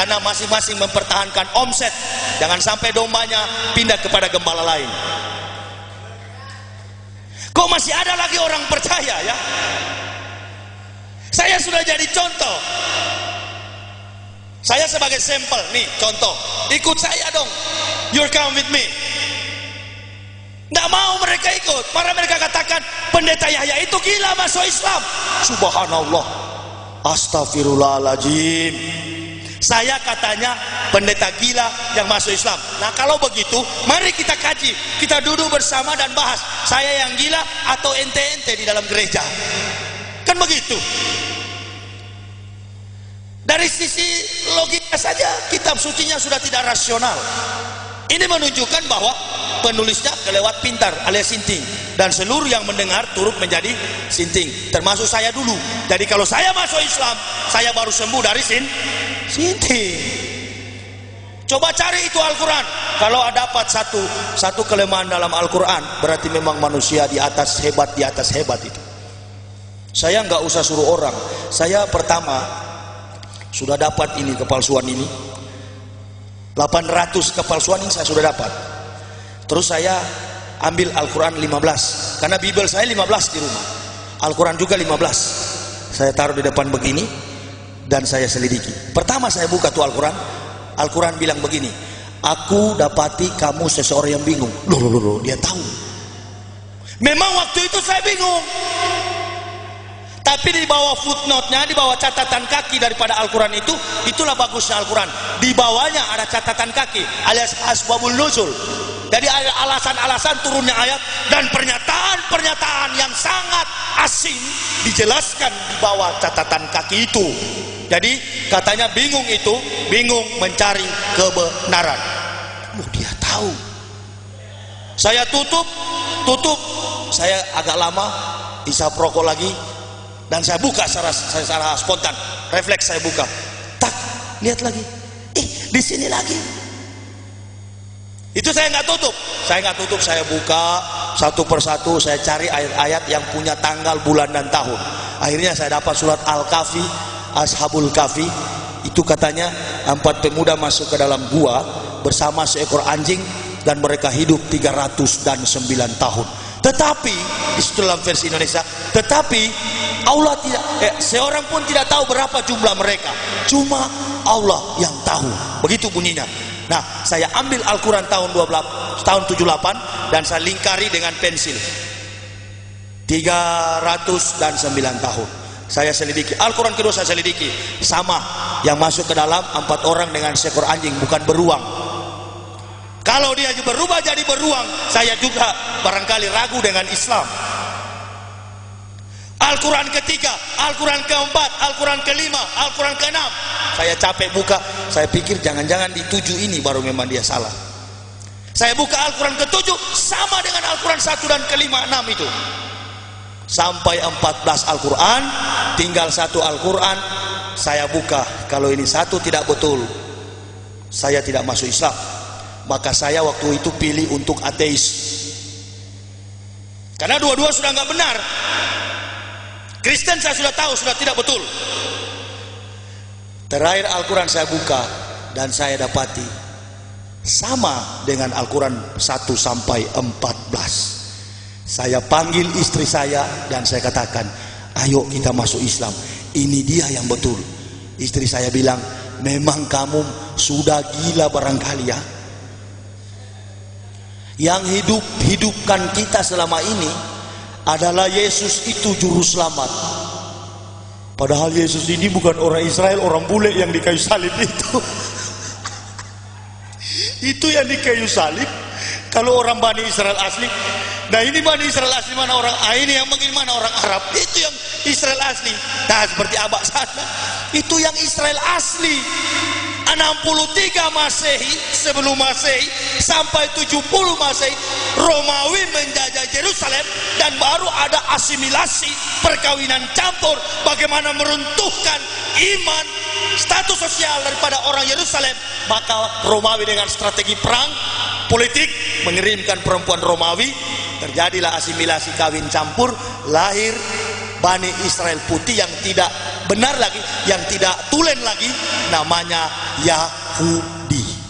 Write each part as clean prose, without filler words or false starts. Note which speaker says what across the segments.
Speaker 1: karena masing-masing mempertahankan omset. Jangan sampai dombanya pindah kepada gembala lain. Kok masih ada lagi orang percaya ya? Saya sudah jadi contoh. Saya sebagai sampel nih, contoh. Ikut saya dong. You come with me. Nggak mau mereka ikut. Para mereka katakan pendeta Yahya itu gila masuk Islam. Subhanallah. Astagfirullahaladzim. Saya katanya pendeta gila yang masuk Islam. Nah kalau begitu, mari kita kaji. Kita duduk bersama dan bahas. Saya yang gila atau ente-ente di dalam gereja. Kan begitu. Dari sisi logika saja, kitab sucinya sudah tidak rasional. Ini menunjukkan bahwa penulisnya kelewat pintar alias sinting, dan seluruh yang mendengar turut menjadi sinting, termasuk saya dulu. Jadi kalau saya masuk Islam, saya baru sembuh dari sinting. Coba cari itu Al-Quran. Kalau dapat satu kelemahan dalam Al-Quran, berarti memang manusia di atas hebat itu. Saya nggak usah suruh orang. Saya pertama sudah dapat ini kepalsuan ini. 800 kepalsuan ini saya sudah dapat. Terus saya ambil Al-Quran 15, karena Bible saya 15 di rumah, Al-Quran juga 15. Saya taruh di depan begini dan saya selidiki. Pertama saya buka tuh Al-Quran bilang begini, aku dapati kamu seseorang yang bingung. Loh, dia tahu. Memang waktu itu saya bingung, tapi di bawah footnote-nya, di bawah catatan kaki daripada Al-Quran itulah bagusnya Al-Quran. Di bawahnya ada catatan kaki alias asbabul nuzul. Jadi ada alasan-alasan turunnya ayat dan pernyataan-pernyataan yang sangat asing dijelaskan di bawah catatan kaki itu. Jadi katanya bingung mencari kebenaran. Dia tahu. Saya tutup. Saya agak lama isap rokok lagi. Dan saya buka secara spontan, refleks saya buka. Tak, lihat lagi. Di sini lagi. Itu saya nggak tutup. Saya buka satu persatu, saya cari ayat-ayat yang punya tanggal, bulan dan tahun. Akhirnya saya dapat surat Al-Kahfi, Ashabul Kahfi. Itu katanya 4 pemuda masuk ke dalam gua bersama seekor anjing dan mereka hidup 309 tahun. Tetapi di dalam versi Indonesia, Allah tidak, seorang pun tidak tahu berapa jumlah mereka. Cuma Allah yang tahu. Begitu bunyinya. Nah, saya ambil Al-Quran tahun 78 dan saya lingkari dengan pensil. 309 tahun. Saya selidiki. Al-Quran kedua saya selidiki. Sama, yang masuk ke dalam 4 orang dengan seekor anjing, bukan beruang. Kalau dia berubah jadi beruang, saya juga barangkali ragu dengan Islam. Al-Quran ketiga, Al-Quran keempat, Al-Quran kelima, Al-Quran keenam. Saya capek buka, saya pikir jangan-jangan di 7 ini baru memang dia salah. Saya buka Al-Quran ke-7 sama dengan Al-Quran 1 dan kelima, 6 itu. Sampai 14 Al-Quran, tinggal 1 Al-Quran. Saya buka, kalau ini 1 tidak betul, saya tidak masuk Islam. Maka saya waktu itu pilih untuk ateis, karena dua-dua sudah nggak benar. Kristen saya sudah tahu sudah tidak betul. Terakhir Al-Quran saya buka dan saya dapati sama dengan Al-Quran 1 sampai 14. Saya panggil istri saya dan saya katakan, ayo kita masuk Islam, ini dia yang betul. Istri saya bilang, memang kamu sudah gila barangkali ya. Yang hidupkan kita selama ini adalah Yesus itu juru selamat. Padahal Yesus ini bukan orang Israel, orang bule yang di kayu salib itu. Itu yang di kayu salib. Kalau orang Bani Israel asli, nah ini Bani Israel asli mana orang? Ini yang mungkin mana orang Arab? Itu yang Israel asli. Nah seperti abak sana, itu yang Israel asli. 63 Masehi, sebelum Masehi sampai 70 Masehi, Romawi menjajah Yerusalem dan baru ada asimilasi, perkawinan campur, bagaimana meruntuhkan iman, status sosial daripada orang Yerusalem. Maka Romawi dengan strategi perang politik mengirimkan perempuan Romawi, terjadilah asimilasi, kawin campur, lahir Bani Israel putih yang tidak benar lagi, yang tidak tulen lagi, namanya Yahudi.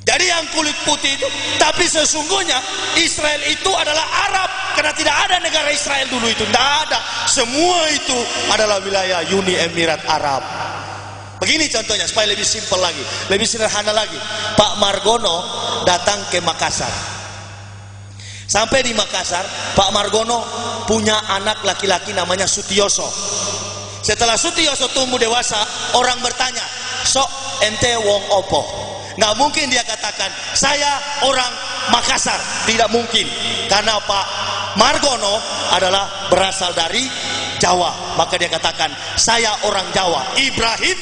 Speaker 1: Jadi yang kulit putih itu, tapi sesungguhnya Israel itu adalah Arab, karena tidak ada negara Israel dulu itu, tidak ada. Semua itu adalah wilayah Uni Emirat Arab. Begini contohnya supaya lebih simpel lagi, lebih sederhana lagi. Pak Margono datang ke Makassar. Sampai di Makassar, Pak Margono punya anak laki-laki namanya Sutioso. Setelah Sutioso tumbuh dewasa, orang bertanya, sok ente wong opo? Nggak mungkin dia katakan, saya orang Makassar. Tidak mungkin, karena Pak Margono adalah berasal dari Jawa. Maka dia katakan, saya orang Jawa. Ibrahim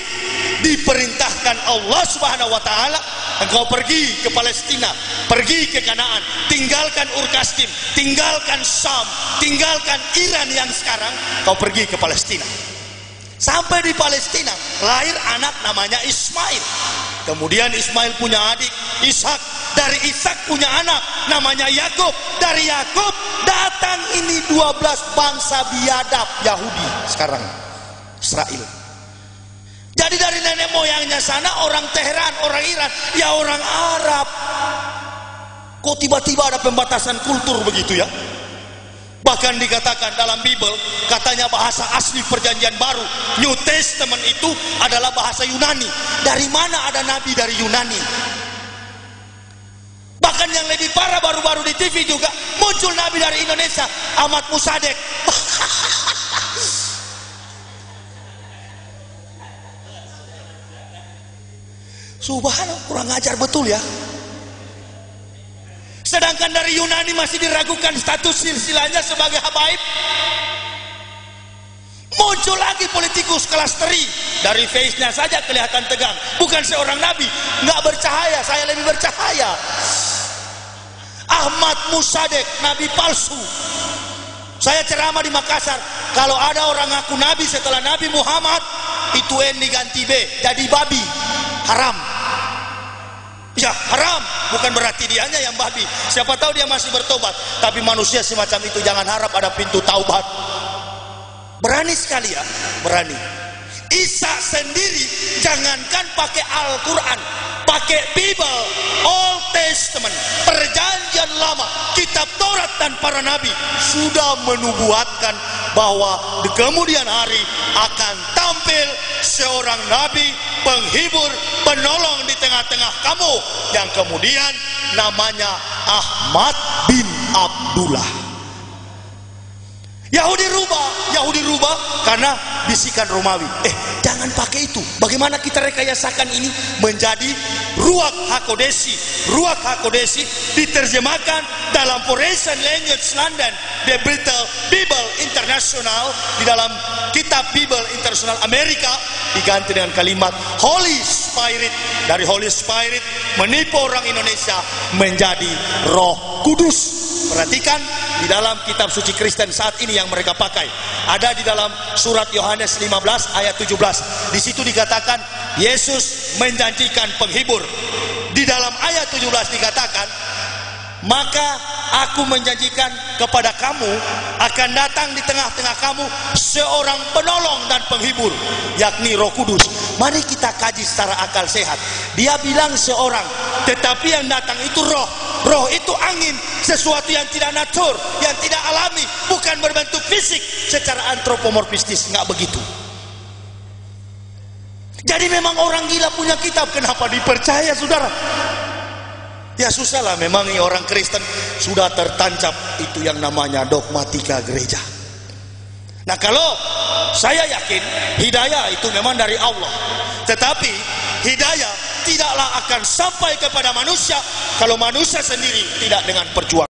Speaker 1: diperintahkan Allah Subhanahu wa taala, engkau pergi ke Palestina, pergi ke Kanaan, tinggalkan Ur-Kasdim, tinggalkan Syam, tinggalkan Iran yang sekarang, kau pergi ke Palestina. Sampai di Palestina lahir anak namanya Ismail. Kemudian Ismail punya adik Ishak, dari Ishak punya anak namanya Yakub, dari Yakub datang ini 12 bangsa biadab Yahudi sekarang, Israel. Jadi dari nenek moyangnya sana orang Teheran, orang Iran, ya orang Arab. Kok tiba-tiba ada pembatasan kultur begitu ya? Bahkan dikatakan dalam Bible, katanya bahasa asli perjanjian baru, New Testament itu adalah bahasa Yunani. Dari mana ada nabi dari Yunani? Bahkan yang lebih parah, baru-baru di TV juga muncul nabi dari Indonesia, Ahmad Musadek. Subhanallah, kurang ajar betul ya. Sedangkan dari Yunani masih diragukan status silsilahnya sebagai habaib. Muncul lagi politikus kelas teri, dari face-nya saja kelihatan tegang. Bukan seorang nabi, nggak bercahaya, saya lebih bercahaya. Ahmad Musadek, nabi palsu. Saya ceramah di Makassar, kalau ada orang ngaku nabi setelah Nabi Muhammad, itu N diganti B, jadi babi, haram. Ya haram, bukan berarti dianya yang babi. Siapa tahu dia masih bertobat. Tapi manusia semacam itu jangan harap ada pintu taubat. Berani sekali ya, berani. Isa sendiri jangankan pakai Al-Quran, pakai Bible, Old Testament, perjanjian lama, kitab Taurat dan para nabi sudah menubuatkan bahwa di kemudian hari akan tampil seorang nabi, penghibur, penolong di tengah-tengah kamu, yang kemudian namanya Ahmad bin Abdullah. Yahudi rubah karena bisikan Romawi. Jangan pakai itu. Bagaimana kita rekayasakan ini menjadi Ruach HaKodesi? Ruach HaKodesi diterjemahkan dalam Forensic Language London, The Bible International, di dalam kitab Bible International Amerika diganti dengan kalimat Holy Spirit. Dari Holy Spirit menipu orang Indonesia menjadi Roh Kudus. Perhatikan di dalam kitab suci Kristen saat ini yang mereka pakai, ada di dalam surat Yohanes 15 ayat 17. Di situ dikatakan Yesus menjanjikan penghibur. Di dalam ayat 17 dikatakan, maka aku menjanjikan kepada kamu akan datang di tengah-tengah kamu seorang penolong dan penghibur, yakni Roh Kudus. Mari kita kaji secara akal sehat. Dia bilang seorang, tetapi yang datang itu roh. Roh itu angin, sesuatu yang tidak natur, yang tidak alami, bukan berbentuk fisik secara antropomorfistis, nggak begitu. Jadi memang orang gila punya kitab, kenapa dipercaya saudara? Ya susahlah, memang orang Kristen sudah tertancap itu yang namanya dogmatika gereja. Nah kalau saya yakin hidayah itu memang dari Allah, tetapi hidayah tidaklah akan sampai kepada manusia kalau manusia sendiri tidak dengan perjuangan.